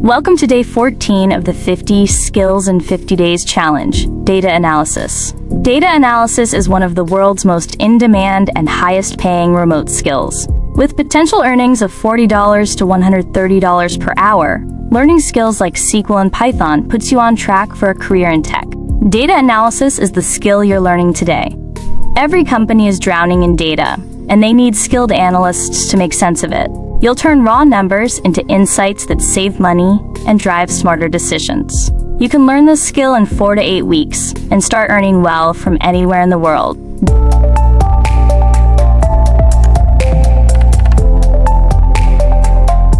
Welcome to day 14 of the 50 Skills in 50 Days Challenge, Data Analysis. Data analysis is one of the world's most in-demand and highest-paying remote skills. With potential earnings of $40 to $130 per hour, learning skills like SQL and Python puts you on track for a career in tech. Data analysis is the skill you're learning today. Every company is drowning in data, and they need skilled analysts to make sense of it. You'll turn raw numbers into insights that save money and drive smarter decisions. You can learn this skill in 4 to 8 weeks and start earning well from anywhere in the world.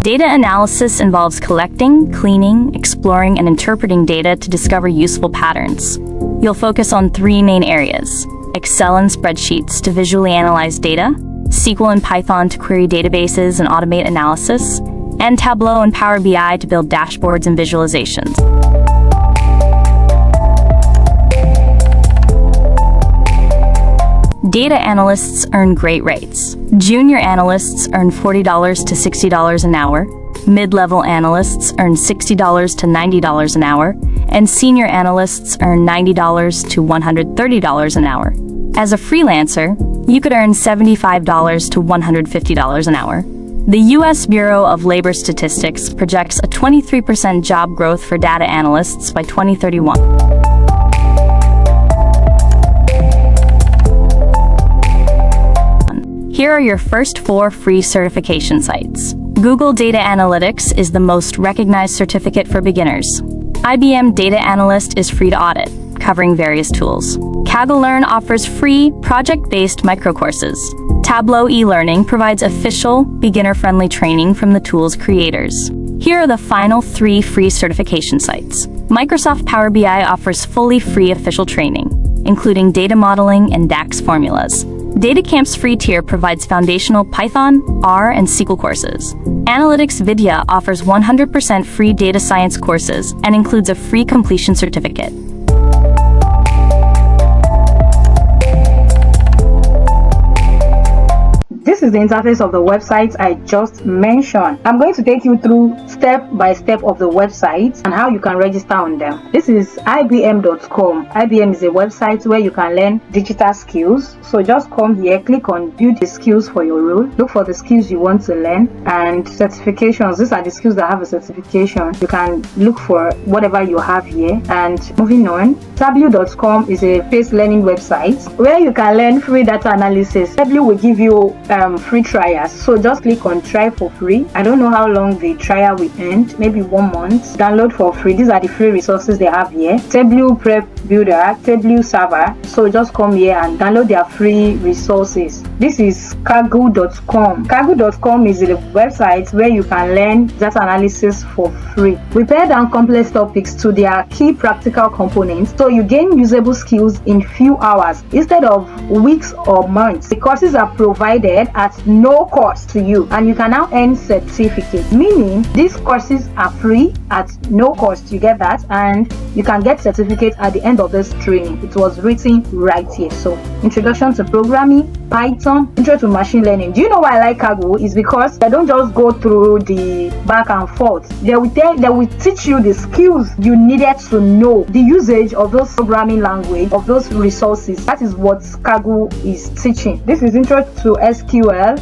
Data analysis involves collecting, cleaning, exploring, and interpreting data to discover useful patterns. You'll focus on 3 main areas: Excel and spreadsheets to visually analyze data, SQL and Python to query databases and automate analysis, and Tableau and Power BI to build dashboards and visualizations. Data analysts earn great rates. Junior analysts earn $40 to $60 an hour, mid-level analysts earn $60 to $90 an hour, and senior analysts earn $90 to $130 an hour. As a freelancer, you could earn $75 to $150 an hour. The U.S. Bureau of Labor Statistics projects a 23% job growth for data analysts by 2031. Here are your first 4 free certification sites. Google Data Analytics is the most recognized certificate for beginners. IBM Data Analyst is free to audit, covering various tools. Kaggle offers free, project-based microcourses. Tableau e-learning provides official, beginner-friendly training from the tool's creators. Here are the final 3 free certification sites. Microsoft Power BI offers fully free official training, including data modeling and DAX formulas. DataCamp's free tier provides foundational Python, R, and SQL courses. Analytics Vidya offers 100% free data science courses and includes a free completion certificate. This is the interface of the website I just mentioned. I'm going to take you through step by step of the website and how you can register on them. This is ibm.com. IBM is a website where you can learn digital skills. So just come here, click on build the skills for your role, look for the skills you want to learn, and certifications. These are the skills that have a certification. You can look for whatever you have here. And moving on, tableau.com is a paid learning website where you can learn free data analysis. Tableau will give you free trials, so just click on try for free. I don't know how long the trial will end, maybe 1 month. Download for free. These are the free resources they have here: Tableau Prep Builder, Tableau Server. So just come here and download their free resources. This is Kaggle.com. Kaggle.com is a website where you can learn data analysis for free. We pare down complex topics to their key practical components, so you gain usable skills in few hours instead of weeks or months. The courses are provided at no cost to you, and you can now earn certificates, meaning these courses are free at no cost. You get that? And you can get certificates at the end of this training. It was written right here. So introduction to programming, Python, intro to machine learning. Do you know why I like Kaggle? Is because they don't just go through the back and forth. They will teach you the skills you needed to know, the usage of those programming language, of those resources. That is what Kaggle is teaching. This is intro to SQL,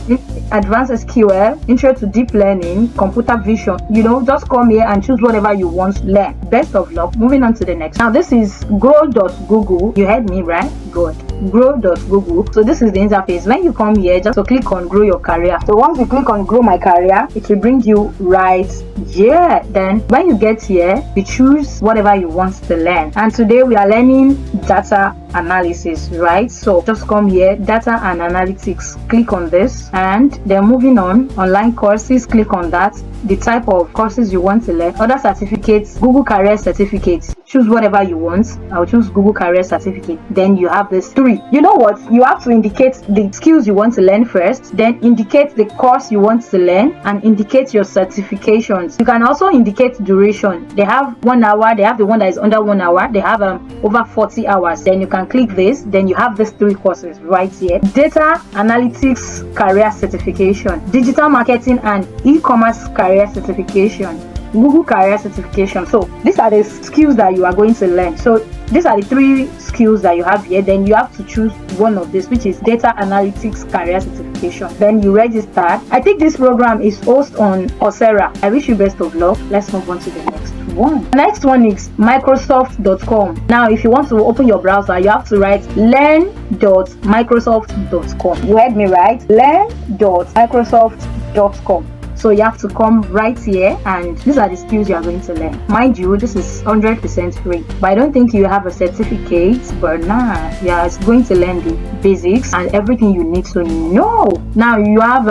advanced SQL, intro to deep learning, computer vision. Just come here and choose whatever you want to learn. Best of luck. Moving on to the next. Now this is grow.google. You heard me right? Good. Grow.google. So this is the interface. When you come here, just click on grow your career. So once you click on grow my career, it will bring you right here. Then when you get here, you choose whatever you want to learn. And today we are learning data analysis, right? So just come here, data and analytics. Click on this, and then moving on, online courses. Click on that. The type of courses you want to learn, other certificates, Google Career Certificates. Choose whatever you want. I'll choose Google Career Certificate. Then you have this 3. You know what? You have to indicate the skills you want to learn first, then indicate the course you want to learn, and indicate your certifications. You can also indicate duration. They have 1 hour. They have the one that is under 1 hour. They have over 40 hours. Then you can click this. Then you have these 3 courses right here: Data Analytics Career Certification, Digital Marketing and E-commerce Career Certification, Google Career Certification. So these are the skills that you are going to learn. So these are the 3 skills that you have here. Then you have to choose one of this, which is Data Analytics Career Certification. Then you register. I think this program is hosted on Coursera. I wish you best of luck. Let's move on to the next one. The next one is Microsoft.com. Now, if you want to open your browser, you have to write learn.microsoft.com. You heard me right? Learn.microsoft.com. So you have to come right here, and these are the skills you are going to learn. Mind you, this is 100% free, but I don't think you have a certificate. But yeah, it's going to learn the basics and everything you need to know. Now you have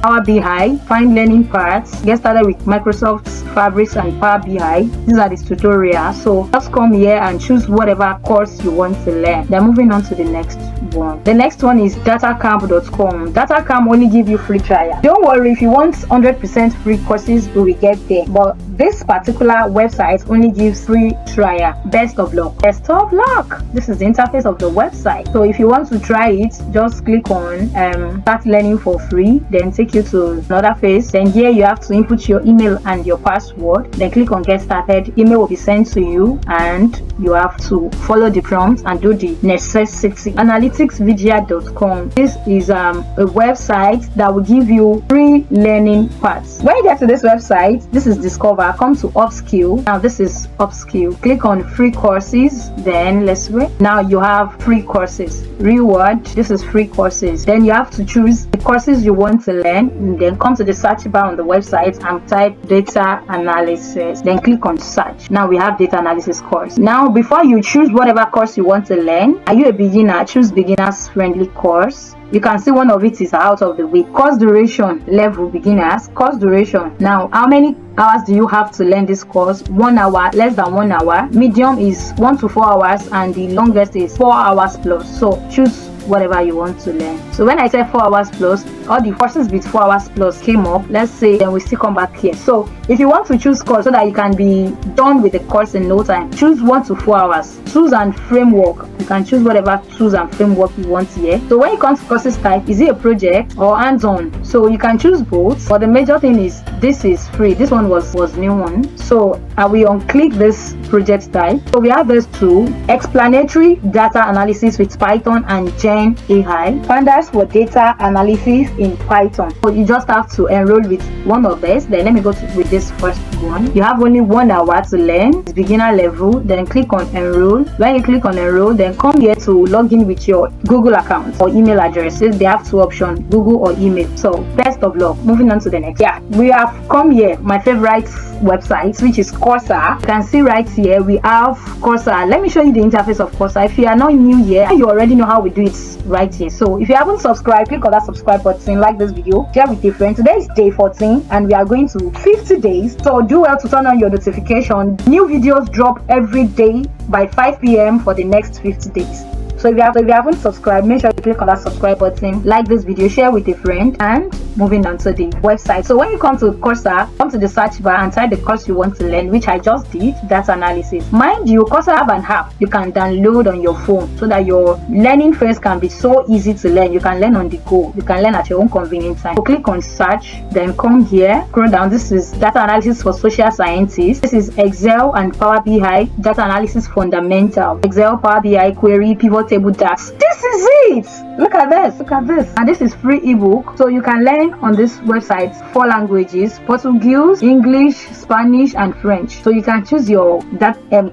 Power BI, find learning parts, get started with Microsoft's Fabrics and Power BI. These are the tutorials. So just come here and choose whatever course you want to learn. Then moving on to the next one. The next one is datacamp.com. Datacamp only give you free trial. Don't worry, if you want 100% free courses, we will get there, but this particular website only gives free trial. Best of luck. Best of luck. This is the interface of the website. So if you want to try it, just click on start learning for free, then take you to another phase. Then here you have to input your email and your password, then click on get started. Email will be sent to you, and you have to follow the prompts and do the necessity. Analyticsvidia.com. This is a website that will give you free learning paths. When you get to this website, this is discover. Come to upskill. Now this is upskill. Click on free courses. Then let's wait. Now you have free courses. Reward. This is free courses. Then you have to choose the courses you want to learn, and then come to the search bar on the website and type data analysis. Then click on search. Now we have data analysis course. Now before you choose whatever course you want to learn, are you a beginner? Choose beginners friendly course. You can see one of it is out of the way. Course duration, level beginners. Course duration. Now, how many hours do you have to learn this course? 1 hour, less than 1 hour. Medium is 1 to 4 hours, and the longest is 4 hours plus. So choose whatever you want to learn. So when I say 4 hours plus, all the courses with 4 hours plus came up. Let's say then we still come back here. So if you want to choose course so that you can be done with the course in no time, choose 1 to 4 hours. Tools and framework, you can choose whatever tools and framework you want here. So when it comes to courses type, is it a project or hands-on? So you can choose both, but the major thing is this is free. This one was new one. So I will unclick this project type. So we have these two: explanatory data analysis with Python and Gen AI, pandas for data analysis in Python. So you just have to enroll with one of these. Then let me go with this first one. You have only 1 hour to learn. It's beginner level. Then click on enroll. When you click on enroll, then come here to log in with your Google account or email addresses. They have 2 options, Google or email. So best of luck. Moving on to the next. Yeah, we have come here, my favorite website, which is Coursera. You can see right here we have Coursera. Let me show you the interface of Coursera. If you are not new here, you already know how we do it right here. So if you haven't subscribed, click on that subscribe button, like this video, share with a friend. Today is day 14 and we are going to 50 days, so do well to turn on your notification. New videos drop every day by 5 p.m. for the next 50 days. So if you haven't subscribed, make sure you click on that subscribe button, like this video, share with a friend, and moving on to the website. So when you come to Coursera, come to the search bar and type the course you want to learn, which I just did, data analysis. Mind you, Coursera have an app you can download on your phone so that your learning phase can be so easy to learn. You can learn on the go. You can learn at your own convenient time. So click on search, then come here, scroll down. This is data analysis for social scientists. This is Excel and Power BI, data analysis fundamental. Excel, Power BI, query, pivot table, DAX. This is it. Look at this. Look at this. And this is free ebook. So you can learn on this website 4 languages: Portuguese, English, Spanish, and French. So you can choose your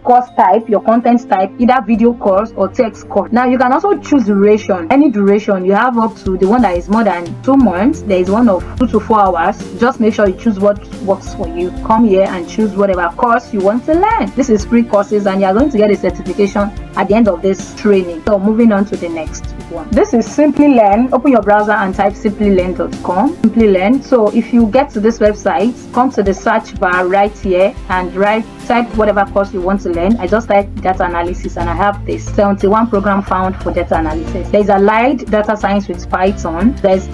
course type, your content type, either video course or text course. Now you can also choose duration. Any duration you have up to the one that is more than 2 months. There is one of 2 to 4 hours. Just make sure you choose what works for you. Come here and choose whatever course you want to learn. This is free courses and you are going to get a certification at the end of this training. So moving on to the next one. This is Simply Learn. Open your browser and type simplylearn.com. Simply Learn. So if you get to this website, come to the search bar right here and type whatever course you want to learn. I just typed data analysis and I have this 71 program found for data analysis. There's Allied Data Science with Python. There's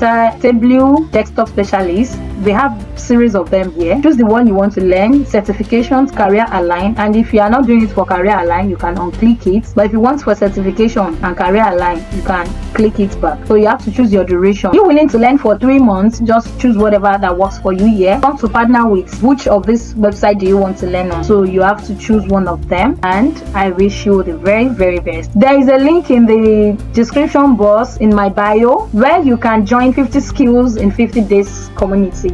Tableau Desktop Specialist. They have series of them here. Choose the one you want to learn. Certifications, career align, and if you are not doing it for career align, you can unclick it. But if you want for certification and career align, you can click it back. So you have to choose your duration. You're willing to learn for 3 months, just choose whatever that works for you here. Want to partner with which of this website do you want to learn on? So you have to choose one of them, and I wish you the very, very best. There is a link in the description box in my bio where you can join 50 skills in 50 days community,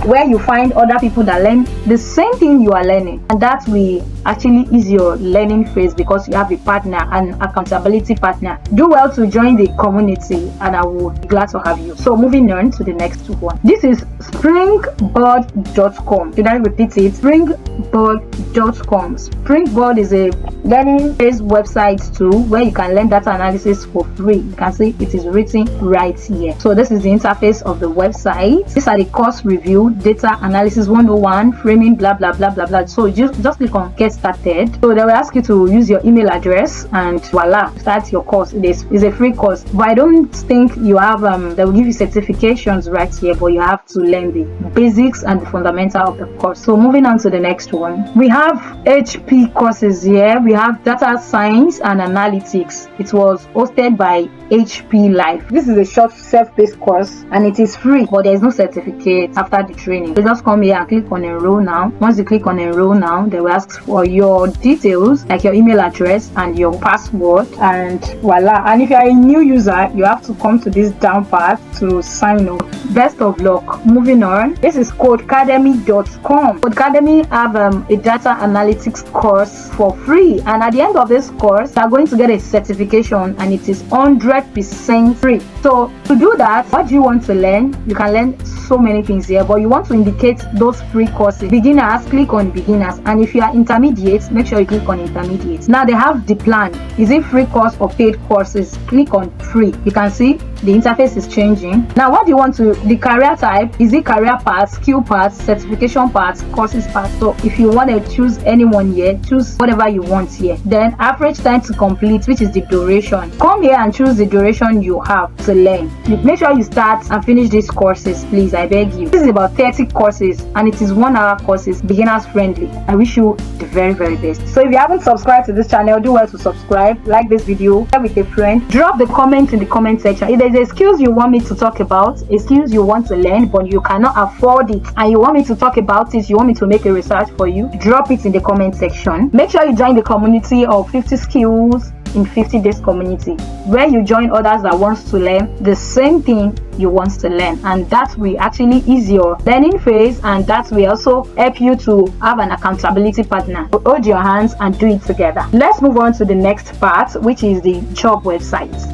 where you find other people that learn the same thing you are learning, and that will actually ease your learning phase because you have a partner, an accountability partner. Do well to join the community, and I will be glad to have you. So moving on to the next one. This is springboard.com. Should I repeat it? Springboard.com. Springboard is a learning-based website too, where you can learn data analysis for free. You can see it is written right here. So this is the interface of the website. These are the course review, data analysis 101, framing, blah blah blah blah blah. So just click on get started. So they will ask you to use your email address, and voila, start your course. It's a free course, but I don't think you have they will give you certifications right here, but you have to learn the basics and the fundamental of the course. So moving on to the next one, we have HP courses here. We have data science and analytics. It was hosted by HP Live. This is a short self-paced course, and it is free, but there is no certificate after the training. So just come here and click on enroll now. Once you click on enroll now, they will ask for your details like your email address and your password, and voila. And if you are a new user, you have to come to this down part to sign up. Best of luck. Moving on, this is codecademy.com. Codecademy have a data analytics course for free, and at the end of this course you are going to get a certification, and it is 100% free. So to do that, what do you want to learn? You can learn so many things here, but you want to indicate those free courses. Beginners, click on beginners, and if you are intermediate, make sure you click on intermediate. Now they have the plan. Is it free course or paid courses? Click on free. You can see the interface is changing. Now what do you want to, the career type, is it career path, skill path, certification path, courses path? So if you want to choose anyone here, choose whatever you want here. Then average time to complete, which is the duration. Come here and choose the duration you have to learn. Make sure you start and finish these courses, please, I beg you. This is about 30 courses, and it is 1 hour courses, beginners friendly. I wish you the very, very best. So if you haven't subscribed to this channel, do well to subscribe, like this video, share with a friend, drop the comment in the comment section. If there's a skills you want me to talk about, a skills you want to learn but you cannot afford it, and you want me to talk about it, you want me to make a research for you, drop it in the comment section. Make sure you join the community of 50 skills in 50 days community, where you join others that wants to learn the same thing you want to learn, and that will actually ease your learning phase, and that will also help you to have an accountability partner. Hold your hands and do it together. Let's move on to the next part, which is the job websites.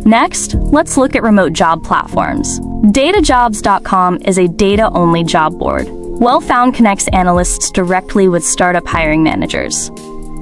Next, let's look at remote job platforms. Datajobs.com is a data-only job board. Well-Found connects analysts directly with startup hiring managers.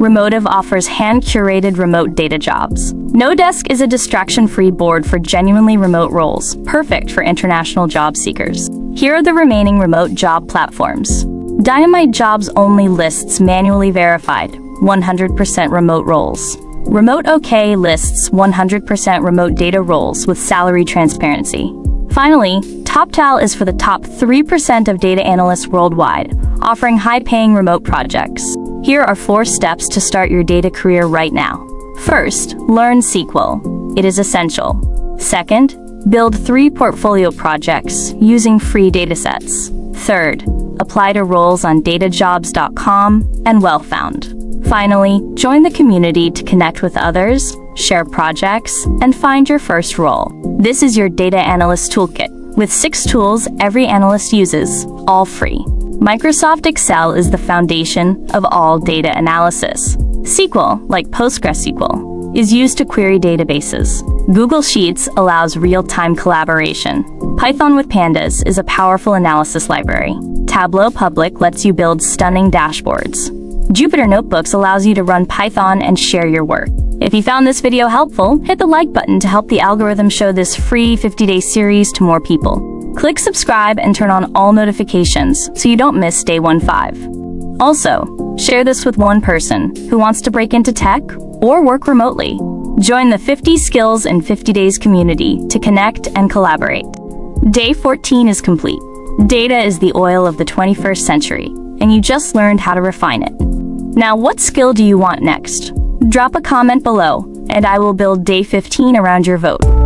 Remotive offers hand-curated remote data jobs. Nodesk is a distraction-free board for genuinely remote roles, perfect for international job seekers. Here are the remaining remote job platforms. Dynamite Jobs only lists manually verified, 100% remote roles. Remote OK lists 100% remote data roles with salary transparency. Finally, TopTal is for the top 3% of data analysts worldwide, offering high-paying remote projects. Here are 4 steps to start your data career right now. First, learn SQL. It is essential. Second, build 3 portfolio projects using free datasets. Third, apply to roles on datajobs.com and Well-Found. Finally, join the community to connect with others, share projects, and find your first role. This is your Data Analyst Toolkit, with 6 tools every analyst uses, all free. Microsoft Excel is the foundation of all data analysis. SQL, like PostgreSQL, is used to query databases. Google Sheets allows real-time collaboration. Python with Pandas is a powerful analysis library. Tableau Public lets you build stunning dashboards. Jupyter Notebooks allows you to run Python and share your work. If you found this video helpful, hit the like button to help the algorithm show this free 50-day series to more people. Click subscribe and turn on all notifications so you don't miss day 15. Also, share this with one person who wants to break into tech or work remotely. Join the 50 Skills in 50 Days community to connect and collaborate. Day 14 is complete. Data is the oil of the 21st century, and you just learned how to refine it. Now, what skill do you want next? Drop a comment below, and I will build Day 15 around your vote.